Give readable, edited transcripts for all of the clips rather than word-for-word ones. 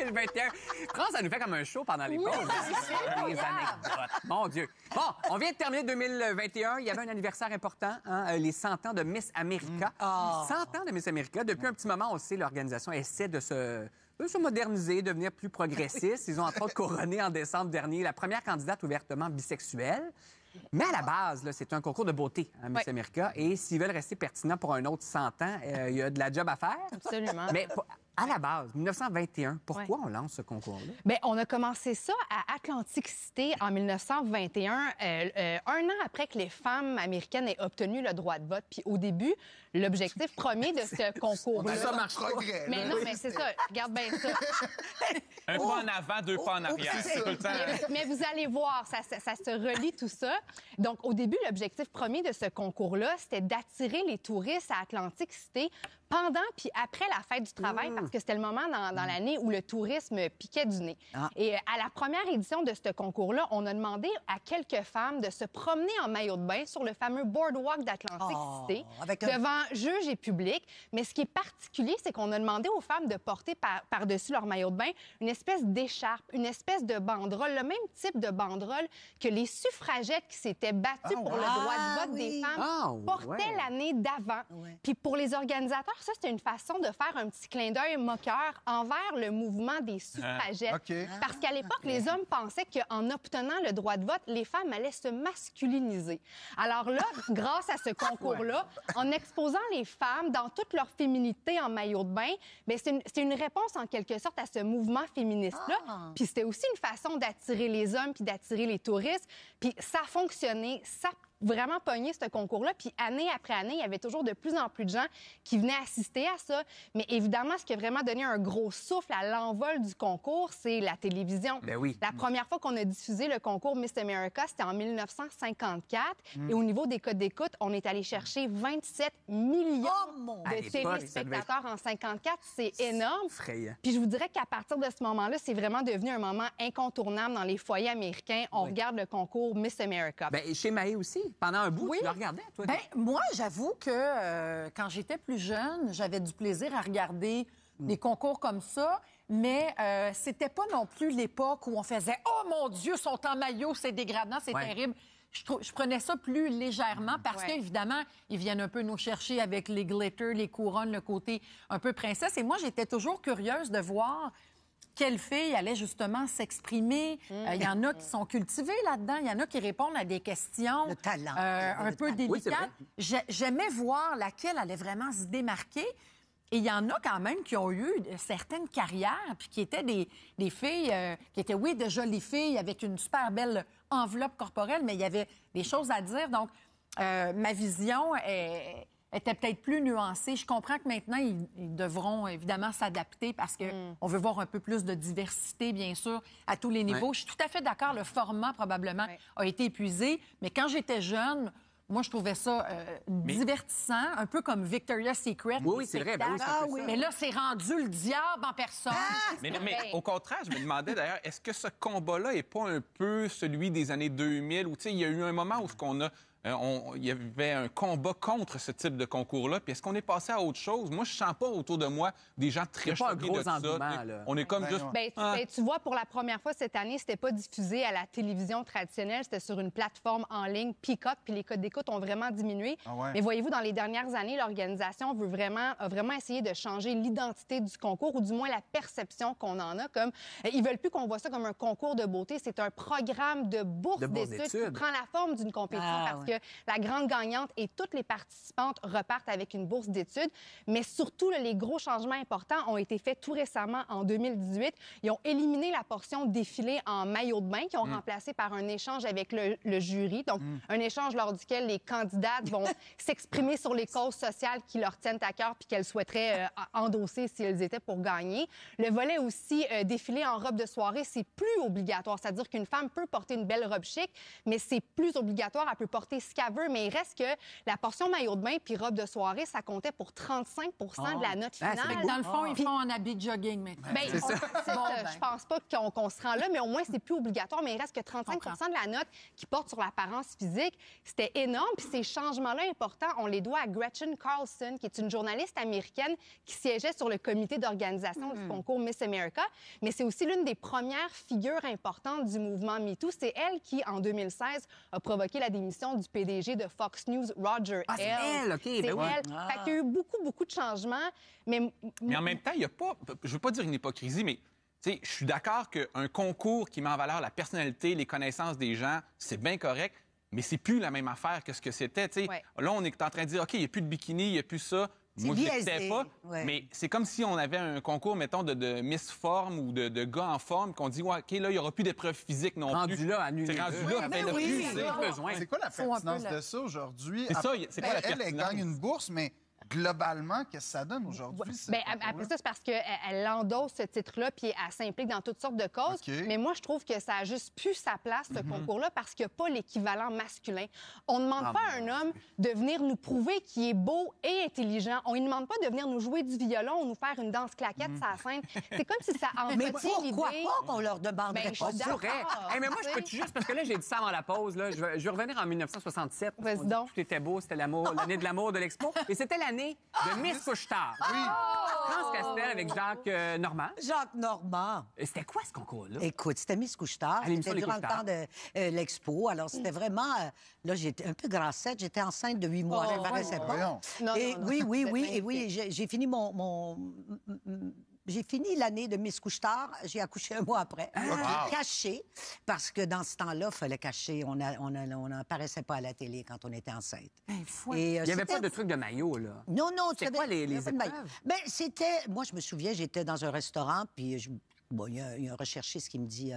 2021. France, ça nous fait comme un show pendant les pauses. Les anecdotes. Mon Dieu. Bon, on vient de terminer 2021. Il y avait un anniversaire important, hein, les 100 ans de Miss America. 100 ans de Miss America. Depuis un petit moment, on sait, l'organisation essaie de se moderniser, devenir plus progressiste. Ils ont entre autres couronné en décembre dernier la première candidate ouvertement bisexuelle. Mais à la base, là, c'est un concours de beauté, hein, Miss America. Et s'ils veulent rester pertinents pour un autre 100 ans, il y a de la job à faire. Absolument. Mais à la base, 1921, pourquoi on lance ce concours-là? Bien, on a commencé ça à Atlantic City en 1921, un an après que les femmes américaines aient obtenu le droit de vote. Puis au début, l'objectif premier de ce concours-là... Ça marche pas. Mais non, mais c'est ça. Regarde bien ça. Un pas en avant, deux pas en arrière. c'est ça. Tout le temps. Mais vous allez voir, ça se relie tout ça. Donc, au début, l'objectif premier de ce concours-là, c'était d'attirer les touristes à Atlantic City pendant puis après la fête du travail, parce que c'était le moment dans l'année où le tourisme piquait du nez. Et à la première édition de ce concours-là, on a demandé à quelques femmes de se promener en maillot de bain sur le fameux boardwalk d'Atlantic City, devant juge et public. Mais ce qui est particulier, c'est qu'on a demandé aux femmes de porter par-dessus leur maillot de bain une espèce d'écharpe, une espèce de banderole, le même type de banderole que les suffragettes qui s'étaient battues pour le droit de vote des femmes portaient l'année d'avant. Puis pour les organisateurs, ça, c'était une façon de faire un petit clin d'œil moqueur envers le mouvement des suffragettes. Parce qu'à l'époque, les hommes pensaient qu'en obtenant le droit de vote, les femmes allaient se masculiniser. Alors là, grâce à ce concours-là, en exposant les femmes dans toute leur féminité en maillot de bain, bien, c'est une réponse en quelque sorte à ce mouvement féministe-là. Puis c'était aussi une façon d'attirer les hommes puis d'attirer les touristes. Puis ça a fonctionné, ça vraiment pogné ce concours-là. Puis année après année, il y avait toujours de plus en plus de gens qui venaient assister à ça. Mais évidemment, ce qui a vraiment donné un gros souffle à l'envol du concours, c'est la télévision. Ben oui. La première fois qu'on a diffusé le concours Miss America, c'était en 1954. Et au niveau des codes d'écoute, on est allé chercher 27 millions de téléspectateurs en 54. C'est énorme. Effrayant. Puis je vous dirais qu'à partir de ce moment-là, c'est vraiment devenu un moment incontournable dans les foyers américains. On regarde le concours Miss America. Ben, chez Maë aussi. Pendant un bout, tu le regardais, toi? Ben, moi, j'avoue que quand j'étais plus jeune, j'avais du plaisir à regarder des concours comme ça, mais c'était pas non plus l'époque où on faisait « Oh mon Dieu, sont en maillot, c'est dégradant, c'est terrible ». Je prenais ça plus légèrement parce qu'évidemment, ils viennent un peu nous chercher avec les glitters, les couronnes, le côté un peu princesse. Et moi, j'étais toujours curieuse de voir quelle fille allait justement s'exprimer. Il y en a qui sont cultivées là-dedans. Il y en a qui répondent à des questions le talent, un peu délicates. J'aimais voir laquelle allait vraiment se démarquer. Et il y en a quand même qui ont eu certaines carrières, puis qui étaient des filles, qui étaient, oui, de jolies filles avec une super belle enveloppe corporelle, mais il y avait des choses à dire. Donc, ma vision était peut-être plus nuancée. Je comprends que maintenant, ils devront évidemment s'adapter parce que on veut voir un peu plus de diversité, bien sûr, à tous les niveaux. Je suis tout à fait d'accord, le format, probablement, a été épuisé. Mais quand j'étais jeune, moi, je trouvais ça divertissant, un peu comme Victoria's Secret. Oui, c'est vrai. Ben oui, Mais là, c'est rendu le diable en personne. Mais au contraire, je me demandais d'ailleurs, est-ce que ce combat-là n'est pas un peu celui des années 2000 où, tu sais, il y a eu un moment où il y avait un combat contre ce type de concours-là. Puis est-ce qu'on est passé à autre chose? Moi, je sens pas autour de moi des gens très choqués de ça. Il n'y a pas un gros engouement, là. On est comme juste... Ben, tu vois, pour la première fois cette année, c'était pas diffusé à la télévision traditionnelle. C'était sur une plateforme en ligne, Peacock, puis les codes d'écoute ont vraiment diminué. Mais voyez-vous, dans les dernières années, l'organisation a vraiment essayé de changer l'identité du concours, ou du moins la perception qu'on en a. Comme ils veulent plus qu'on voit ça comme un concours de beauté. C'est un programme de bourse d'études qui prend la forme d'une compétition parce que la grande gagnante et toutes les participantes repartent avec une bourse d'études. Mais surtout, là, les gros changements importants ont été faits tout récemment en 2018. Ils ont éliminé la portion défilé en maillot de bain, qui ont remplacé par un échange avec le jury. Donc, un échange lors duquel les candidates vont s'exprimer sur les causes sociales qui leur tiennent à cœur puis qu'elles souhaiteraient endosser si elles étaient pour gagner. Le volet aussi défilé en robe de soirée, c'est plus obligatoire. C'est-à-dire qu'une femme peut porter une belle robe chic, mais c'est plus obligatoire. Elle peut porter ce qu'elle veut, mais il reste que la portion maillot de bain puis robe de soirée, ça comptait pour 35 de la note Ah, c'est finale. beaucoup. Dans le fond, ils font en habit de jogging maintenant. Ben, C'est ça. je pense pas qu'on se rend là, mais au moins, c'est plus obligatoire. Mais il reste que 35 de la note qui porte sur l'apparence physique. C'était énorme. Puis ces changements-là importants, on les doit à Gretchen Carlson, qui est une journaliste américaine qui siégeait sur le comité d'organisation du concours Miss America. Mais c'est aussi l'une des premières figures importantes du mouvement MeToo. C'est elle qui, en 2016, a provoqué la démission du PDG de Fox News, Roger Ah, c'est Ailes. elle, OK, C'est ben oui. elle. Fait qu'il y a eu beaucoup de changements. Mais Mais en même temps, il n'y a pas, je veux pas dire une hypocrisie, mais tu sais, je suis d'accord qu'un concours qui met en valeur la personnalité, les connaissances des gens, c'est bien correct, mais c'est plus la même affaire que ce que c'était. Tu sais. Ouais. Là, on est en train de dire, OK, il n'y a plus de bikini, il n'y a plus ça. Moi, je ne biaisé, l'écoutais pas, ouais. mais c'est comme si on avait un concours, mettons, de Miss Forme ou de gars en forme, qu'on dit, ouais, OK, là, il n'y aura plus d'épreuves physiques non plus. Rendu là, annulé. C'est rendu Oui, là, mais ben, oui, là, plus, c'est besoin. C'est quoi la Faut un peu pertinence le- de ça aujourd'hui? C'est ça, c'est quoi la Elle pertinence? gagne une bourse, mais globalement, qu'est-ce que ça donne aujourd'hui? ce Bien, concours-là? après ça, c'est parce qu'elle endosse ce titre-là puis elle s'implique dans toutes sortes de causes. OK. Mais moi, je trouve que ça a juste plus sa place, ce concours-là, parce qu'il n'y a pas l'équivalent masculin. On ne demande pas à un homme de venir nous prouver qu'il est beau et intelligent. On ne lui demande pas de venir nous jouer du violon ou nous faire une danse claquette sur la scène. C'est comme si ça Mais entretient pourquoi l'idée... pas qu'on leur demanderait Ben, je pas suis ça? d'accord. Hey, mais moi, je tu peux sais. juste, parce que là, j'ai dit ça avant la pause, là, je vais revenir en 1967. Vas-y On dit donc. que tout était beau, c'était l'amour, l'année de l'amour de l'Expo. Et c'était l'année de Miss Couche-Tard. Oui. France Castel avec Jacques Normand. Jacques Normand. Et c'était quoi ce concours-là? Écoute, c'était Miss Couche-Tard. À l'émission C'était Les durant le temps Couche-Tard. de l'Expo. Alors, c'était vraiment... là, j'étais un peu grassette. J'étais enceinte de 8 mois. Oh, Ça me paraissait pas. Voyons. Non, Et non, non, oui, c'est et oui, magnifique. j'ai fini j'ai fini l'année de Miss Couche-Tard. J'ai accouché un mois après. J'ai caché, parce que dans ce temps-là, il fallait cacher. On n'apparaissait pas à la télé quand on était enceinte. Et, Il n'y avait pas de truc de maillot, là. Non, tu C'est quoi les il y avait pas de maillot. épreuves? Ben, c'était... Moi, je me souviens, j'étais dans un restaurant, puis bon, il y a un recherchiste qui me dit...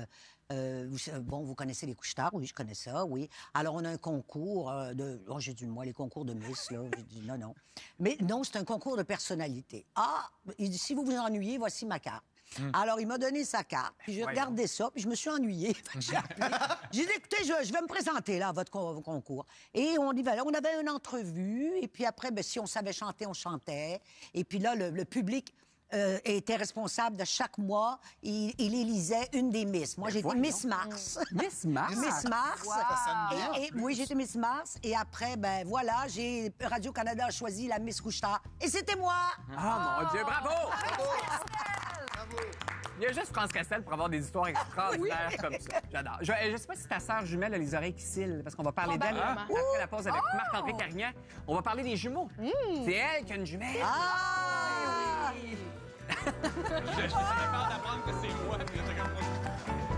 vous connaissez les Couche-Tard? Oui, je connais ça, oui. Alors, on a un concours de... Oh, j'ai dit, moi, les concours de Miss, là. J'ai dit, non. Mais non, c'est un concours de personnalité. Ah, il dit, si vous vous ennuyez, voici ma carte. Alors, il m'a donné sa carte, puis j'ai regardé ça, puis je me suis ennuyée. Fait que j'ai appelé. J'ai dit, écoutez, je vais me présenter là à votre concours. Et on y va. On avait une entrevue, et puis après, ben, si on savait chanter, on chantait. Et puis là, le public... était responsable de chaque mois. Il élisait une des Miss. Moi, j'étais Miss Mars. Miss Mars? Miss Mars. sonne bien, Et oui, j'étais Miss Mars. Et après, ben voilà, Radio-Canada a choisi la Miss Couche-Tard. Et c'était moi! Ah, mon Dieu, bravo! Il y a juste France Castel pour avoir des histoires extraordinaires comme ça. J'adore. Je ne sais pas si ta sœur jumelle a les oreilles qui cillent, parce qu'on va parler d'elle Probablement. après la pause avec Marc-André Carignan. On va parler des jumeaux. C'est elle qui a une jumelle. Ah! J'étais capable d'apprendre que c'est moi. puis j'étais comme-